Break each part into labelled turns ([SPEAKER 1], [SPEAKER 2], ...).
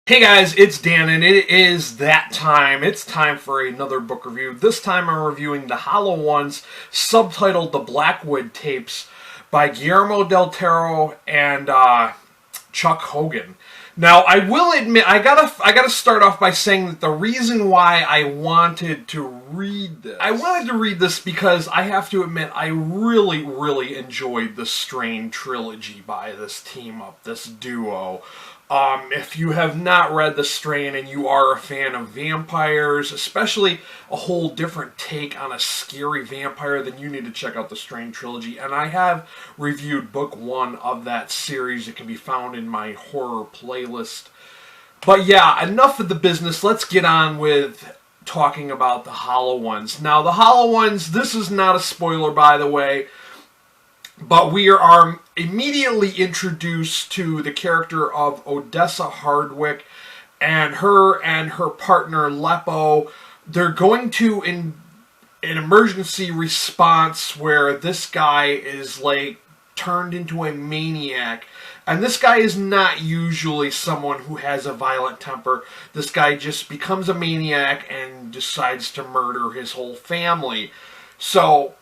[SPEAKER 1] Hey guys, it's Dan, and it is that time. It's time for another book review. This time I'm reviewing The Hollow Ones, subtitled The Blackwood Tapes, by Guillermo del Toro and Chuck Hogan. Now, I will admit, I gotta start off by saying that the reason why I wanted to read this, because I have to admit, I really enjoyed the Strain trilogy by this team up, this duo. If you have not read The Strain and you are a fan of vampires, especially a whole different take on a scary vampire, then you need to check out the Strain trilogy. And I have reviewed book 1 of that series. It can be found in my horror playlist. But yeah, enough of the business. Let's get on with talking about The Hollow Ones. Now, The Hollow Ones, this is not a spoiler, by the way, but we are immediately introduced to the character of Odessa Hardwick and her partner Leppo. They're going to an emergency response where this guy is like turned into a maniac. And this guy is not usually someone who has a violent temper. This guy just becomes a maniac and decides to murder his whole family. So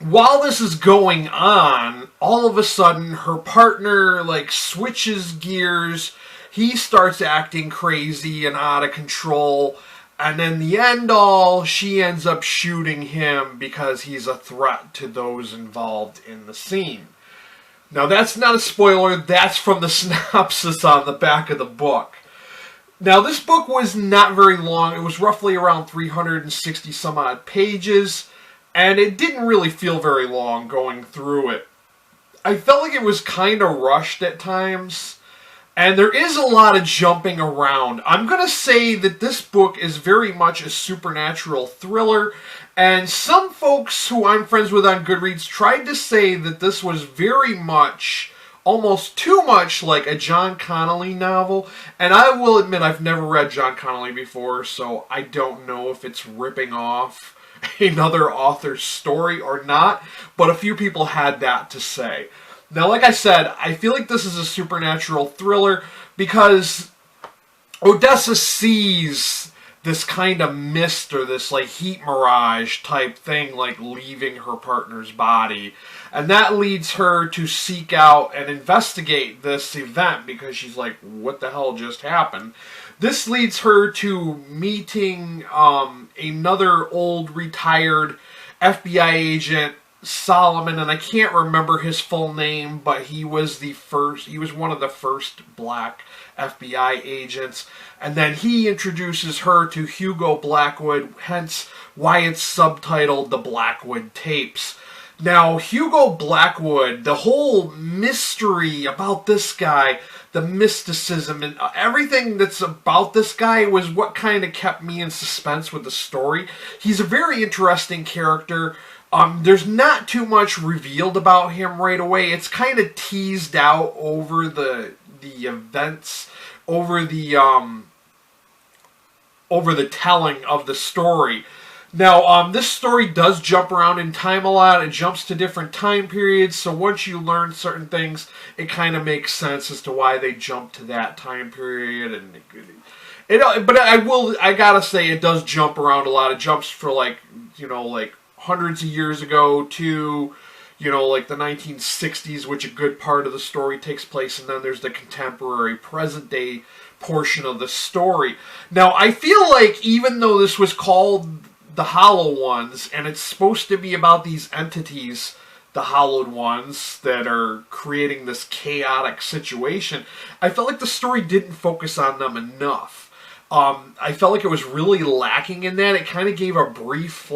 [SPEAKER 1] while this is going on, all of a sudden her partner switches gears. He starts acting crazy and out of control. And in the end all, she ends up shooting him because he's a threat to those involved in the scene. Now that's not a spoiler, that's from the synopsis on the back of the book. Now this book was not very long. It was roughly around 360 some odd pages. And it didn't really feel very long going through it. I felt like it was kind of rushed at times. And there is a lot of jumping around. I'm going to say that this book is very much a supernatural thriller. And some folks who I'm friends with on Goodreads tried to say that this was very much, almost too much, like a John Connolly novel. And I will admit I've never read John Connolly before, so I don't know if it's ripping off another author's story or not, but a few people had that to say. Now, like I said, I feel like this is a supernatural thriller because Odessa sees this kind of mist or this heat mirage type thing leaving her partner's body, and that leads her to seek out and investigate this event because she's like, what the hell just happened? This leads her to meeting another old retired FBI agent, Solomon, and I can't remember his full name, but he was one of the first black FBI agents. And then he introduces her to Hugo Blackwood, hence why it's subtitled The Blackwood Tapes. Now, Hugo Blackwood, the whole mystery about this guy, the mysticism and everything that's about this guy was what kind of kept me in suspense with the story. He's a very interesting character. There's not too much revealed about him right away. It's kind of teased out over the events, over the telling of the story. Now, this story does jump around in time a lot. It jumps to different time periods, so once you learn certain things, it kind of makes sense as to why they jump to that time period. But I gotta say, it does jump around a lot. It jumps for hundreds of years ago to, the 1960s, which a good part of the story takes place, and then there's the contemporary, present-day portion of the story. Now, I feel like even though this was called The Hollow Ones, and it's supposed to be about these entities, the Hollowed Ones, that are creating this chaotic situation, I felt like the story didn't focus on them enough. I felt like it was really lacking in that. It kind of gave a brief,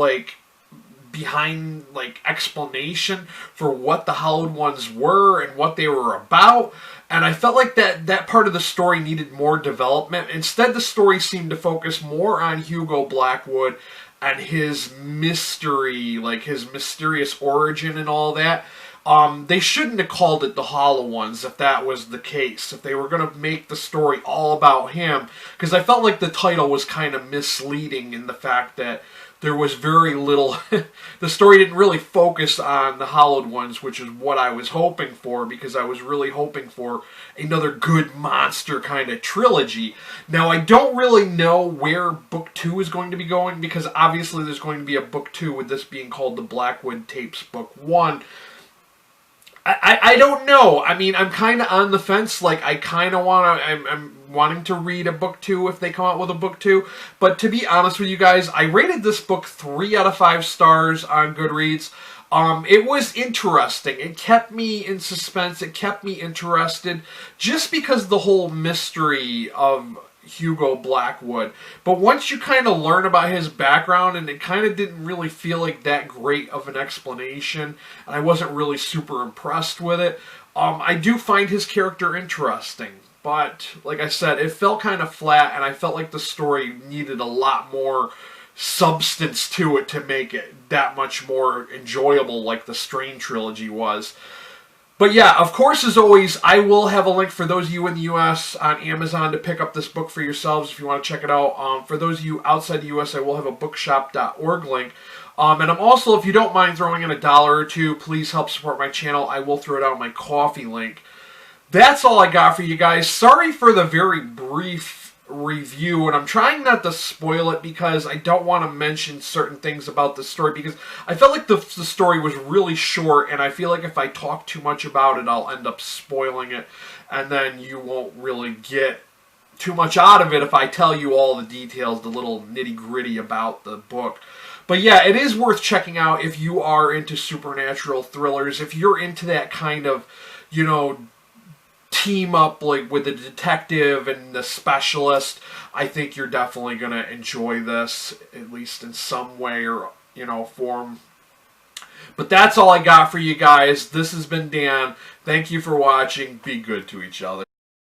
[SPEAKER 1] behind explanation for what the Hollowed Ones were and what they were about, and I felt like that part of the story needed more development. Instead, the story seemed to focus more on Hugo Blackwood and his mystery, his mysterious origin and all that. They shouldn't have called it The Hollow Ones if that was the case, if they were going to make the story all about him, because I felt like the title was kind of misleading in the fact that there was very little, the story didn't really focus on the Hallowed Ones, which is what I was hoping for, because I was really hoping for another good monster kind of trilogy. Now, I don't really know where book 2 is going to be going, because obviously there's going to be a book 2 with this being called the Blackwood Tapes Book 1. I don't know. I mean, I'm kind of on the fence. Like, I kind of want to... I'm wanting to read a book 2 if they come out with a book 2. But to be honest with you guys, I rated this book 3 out of 5 stars on Goodreads. It was interesting. It kept me in suspense. It kept me interested. Just because the whole mystery of Hugo Blackwood. But once you kind of learn about his background, and it kind of didn't really feel like that great of an explanation, and I wasn't really super impressed with it, I do find his character interesting. But, like I said, it felt kind of flat, and I felt like the story needed a lot more substance to it to make it that much more enjoyable, like the Strain trilogy was. But yeah, of course, as always, I will have a link for those of you in the U.S. on Amazon to pick up this book for yourselves if you want to check it out. For those of you outside the U.S., I will have a bookshop.org link. And I'm also, if you don't mind throwing in $1 or $2, please help support my channel. I will throw it out my coffee link. That's all I got for you guys. Sorry for the very brief review, and I'm trying not to spoil it because I don't want to mention certain things about the story, because I felt like the story was really short, and I feel like if I talk too much about it, I'll end up spoiling it, and then you won't really get too much out of it if I tell you all the details, the little nitty-gritty about the book. But yeah, it is worth checking out if you are into supernatural thrillers, if you're into that kind of, you know, team up like with the detective and the specialist. I think you're definitely going to enjoy this, at least in some way or, you know, form. But that's all I got for you guys. This has been Dan. Thank you for watching. Be good to each other.